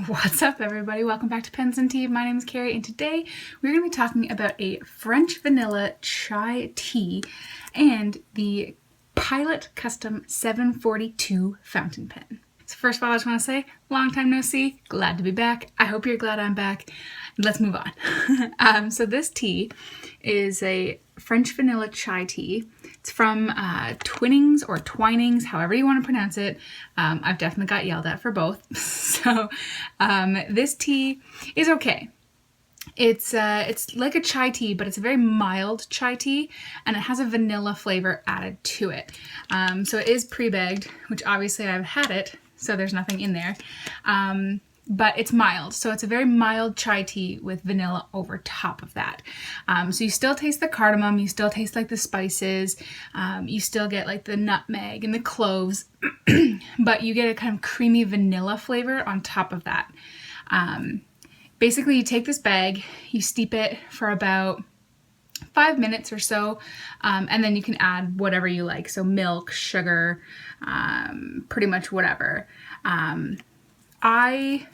What's up, everybody? Welcome back to Pens and Tea. My name is Carrie, and today we're going to be talking about a French vanilla chai tea and the Pilot Custom 742 fountain pen. So first of all, I just want to say, long time no see, glad to be back. I hope you're glad I'm back. Let's move on. So this tea is a French vanilla chai tea. It's from Twinings or Twinings, however you want to pronounce it. I've definitely got yelled at for both. So this tea is okay. It's like a chai tea, but it's a very mild chai tea, and it has a vanilla flavor added to it. So it is pre-bagged, which obviously I've had it, so there's nothing in there. But it's mild, so it's a very mild chai tea with vanilla over top of that. So you still taste the cardamom, you still taste like the spices, you still get like the nutmeg and the cloves, but you get a kind of creamy vanilla flavor on top of that. Basically, you take this bag, you steep it for about 5 minutes or so, and then you can add whatever you like. So milk, sugar, pretty much whatever. I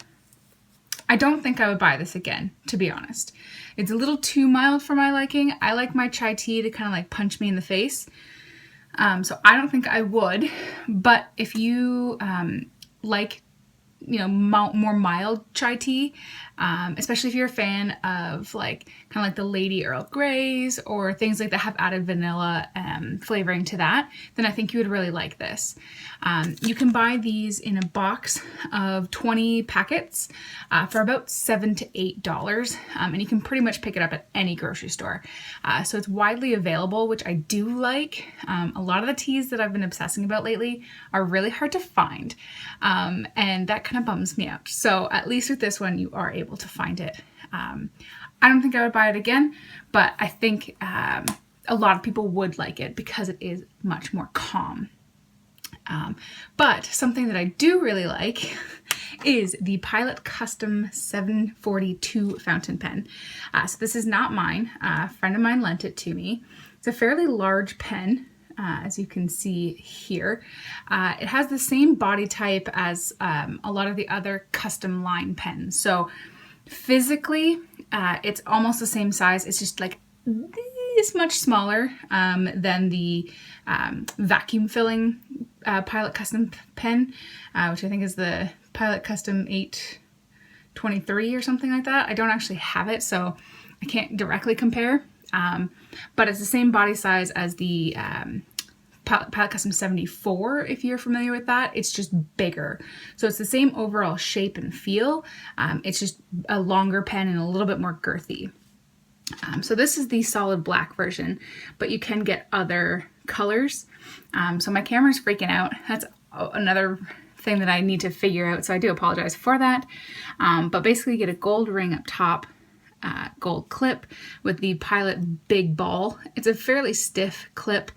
don't think I would buy this again, to be honest. It's a little too mild for my liking. I like my chai tea to kind of like punch me in the face. So I don't think I would, but if you like, more mild chai tea, especially if you're a fan of like kind of like the Lady Earl Greys or things like that have added vanilla flavoring to that, then I think you would really like this. You can buy these in a box of 20 packets for about $7 to $8, and you can pretty much pick it up at any grocery store. So it's widely available, which I do like. A lot of the teas that I've been obsessing about lately are really hard to find, and that kind of bums me out. So at least with this one, you are able to find it. I don't think I would buy it again, but I think a lot of people would like it because it is much more calm. But something that I do really like is the Pilot Custom 742 fountain pen. So this is not mine. A friend of mine lent it to me. It's a fairly large pen. As you can see here. It has the same body type as a lot of the other custom line pens. So physically, it's almost the same size. It's just like this much smaller than the vacuum filling Pilot Custom pen, which I think is the Pilot Custom 823 or something like that. I don't actually have it, so I can't directly compare. But it's the same body size as the Pilot Custom 74, if you're familiar with that. It's just bigger. So it's the same overall shape and feel. It's just a longer pen and a little bit more girthy. So this is the solid black version, but you can get other colors. So my camera's freaking out. That's another thing that I need to figure out, so I do apologize for that. But basically you get a gold ring up top, gold clip with the Pilot big ball. It's a fairly stiff clip.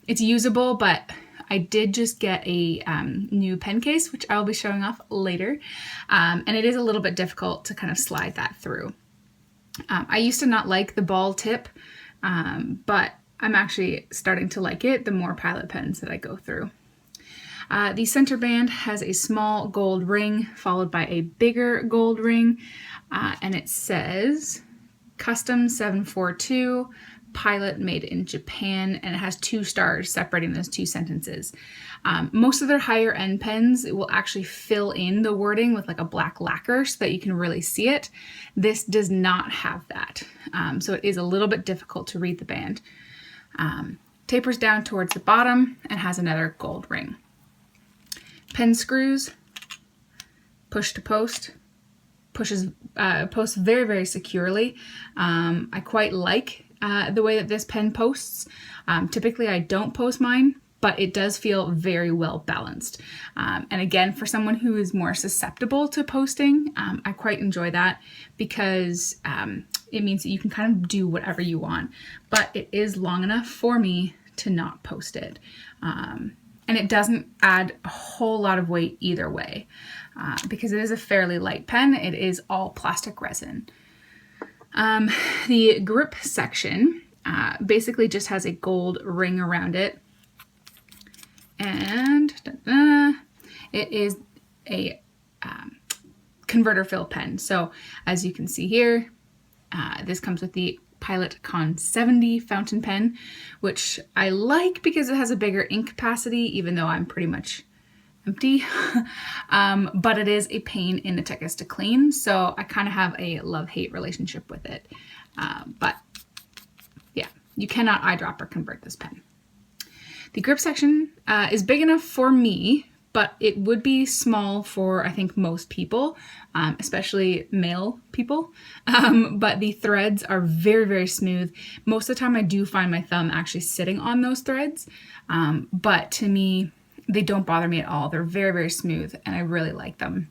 It's usable, but I did just get a new pen case, which I'll be showing off later. And it is a little bit difficult to kind of slide that through. I used to not like the ball tip, but I'm actually starting to like it the more Pilot pens that I go through. The center band has a small gold ring followed by a bigger gold ring, and it says Custom 742 Pilot made in Japan, and it has 2 stars separating those 2 sentences. Most of their higher end pens will actually fill in the wording with like a black lacquer so that you can really see it. This does not have that, so it is a little bit difficult to read the band. Tapers down towards the bottom and has another gold ring. Pen screws, push to post, posts very, very securely. I quite like the way that this pen posts. Typically I don't post mine, but it does feel very well balanced. And again, for someone who is more susceptible to posting, I quite enjoy that because it means that you can kind of do whatever you want, but it is long enough for me to not post it. And it doesn't add a whole lot of weight either way because it is a fairly light pen. It is all plastic resin. The grip section basically just has a gold ring around it, and it is a converter fill pen. So as you can see here, this comes with the Pilot Con 70 fountain pen, which I like because it has a bigger ink capacity, even though I'm pretty much empty. But it is a pain in the tuchus to clean, so I kind of have a love-hate relationship with it. But yeah, you cannot eyedropper convert this pen. The grip section is big enough for me, but it would be small for, I think, most people, especially male people. But the threads are very, very smooth. Most of the time I do find my thumb actually sitting on those threads. But to me, they don't bother me at all. They're very, very smooth and I really like them.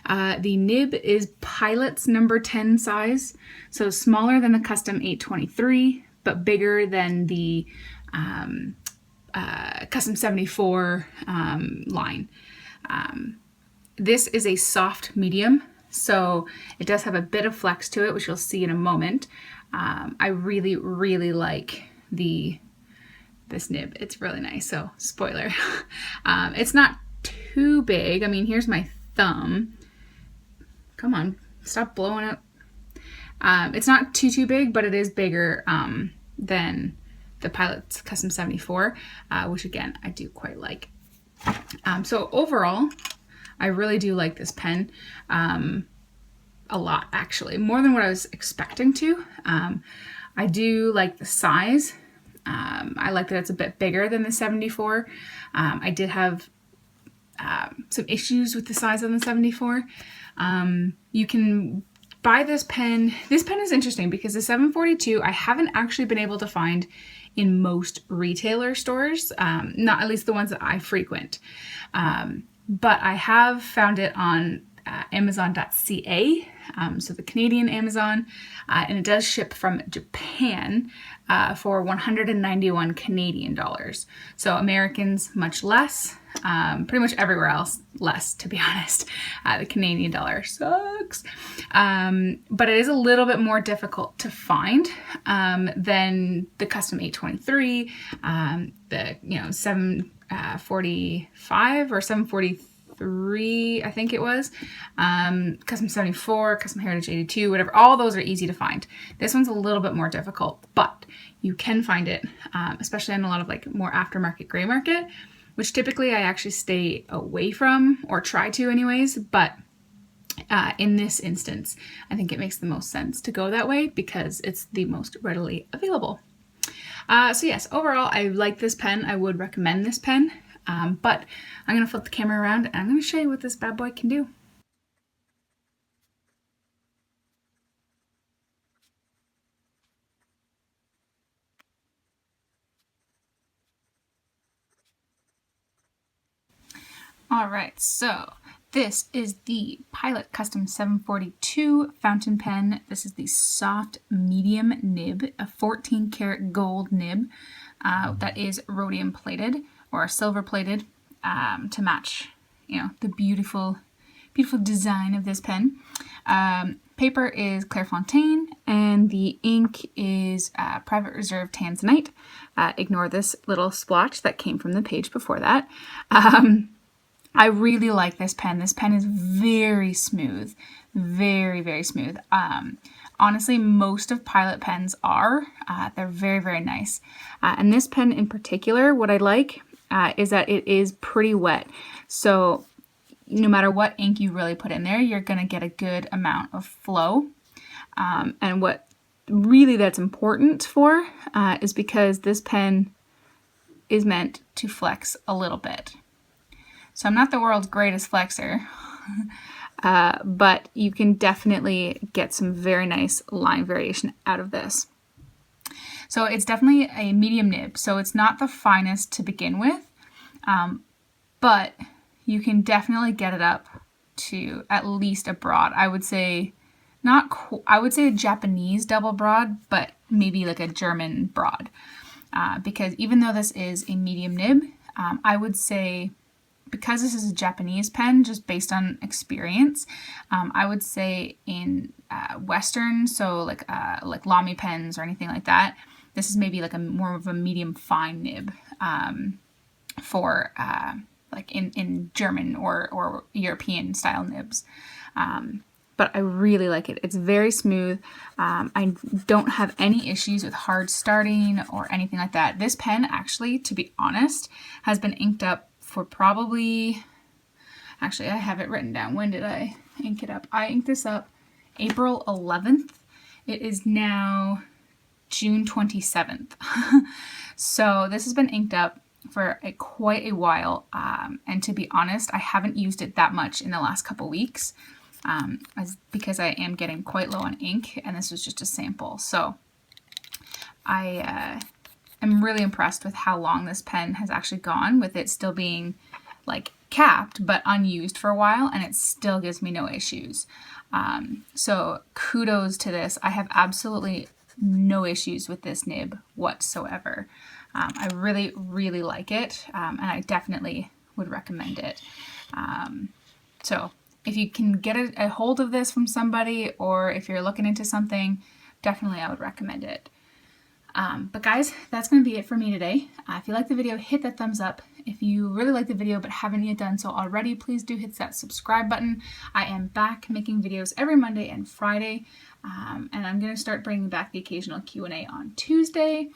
The nib is Pilot's number 10 size, so smaller than the custom 823, but bigger than the custom 74 line. This is a soft medium, so it does have a bit of flex to it, which you'll see in a moment. I really, really like this nib. It's really nice. So spoiler, it's not too big. I mean, here's my thumb. Come on, stop blowing up. It's not too big, but it is bigger than the Pilot's Custom 74, which again, I do quite like. So overall, I really do like this pen a lot, actually, more than what I was expecting to. I do like the size. I like that it's a bit bigger than the 74. I did have some issues with the size on the 74. You can buy this pen. This pen is interesting because the 742 I haven't actually been able to find in most retailer stores, not at least the ones that I frequent. But I have found it on Amazon.ca, so the Canadian Amazon, and it does ship from Japan for 191 Canadian dollars. So Americans, much less. Pretty much everywhere else, less, to be honest. The Canadian dollar sucks. But it is a little bit more difficult to find than the custom 823, the 745 or 743, I think it was. Custom 74, custom Heritage 82, whatever. All those are easy to find. This one's a little bit more difficult, but you can find it, especially in a lot of like more aftermarket gray market, which typically I actually stay away from, or try to anyways, but in this instance, I think it makes the most sense to go that way because it's the most readily available. So yes, overall, I like this pen. I would recommend this pen, but I'm gonna flip the camera around and I'm gonna show you what this bad boy can do. All right, so this is the Pilot Custom 742 fountain pen. This is the soft medium nib, a 14 karat gold nib that is rhodium plated or silver plated to match, the beautiful design of this pen. Paper is Clairefontaine and the ink is Private Reserve Tanzanite. Ignore this little splotch that came from the page before that. I really like this pen. This pen is very smooth, very, very smooth. Honestly, most of Pilot pens are. They're very, very nice. And this pen in particular, what I like is that it is pretty wet. So no matter what ink you really put in there, you're going to get a good amount of flow. And what really that's important for is because this pen is meant to flex a little bit. So I'm not the world's greatest flexer, but you can definitely get some very nice line variation out of this. So it's definitely a medium nib, so it's not the finest to begin with, but you can definitely get it up to at least a broad. I would say I would say a Japanese double broad, but maybe like a German broad, because even though this is a medium nib, I would say, because this is a Japanese pen, just based on experience, I would say in Western, so like Lamy pens or anything like that, this is maybe like a more of a medium fine nib for like in German or European style nibs. But I really like it. It's very smooth. I don't have any issues with hard starting or anything like that. This pen actually, to be honest, has been inked up for probably, actually I have it written down. When did I ink it up? I inked this up April 11th. It is now June 27th. So this has been inked up for quite a while. And to be honest, I haven't used it that much in the last couple weeks. Because I am getting quite low on ink, and this was just a sample. So I am really impressed with how long this pen has actually gone, with it still being like capped but unused for a while, and it still gives me no issues. So kudos to this. I have absolutely no issues with this nib whatsoever. I really, really like it, and I definitely would recommend it. So if you can get a hold of this from somebody, or if you're looking into something, definitely I would recommend it. But guys, that's going to be it for me today. If you like the video, hit that thumbs up. If you really like the video but haven't yet done so already, please do hit that subscribe button. I am back making videos every Monday and Friday, and I'm going to start bringing back the occasional Q&A on Tuesday.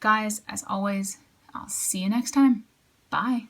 Guys, as always, I'll see you next time. Bye.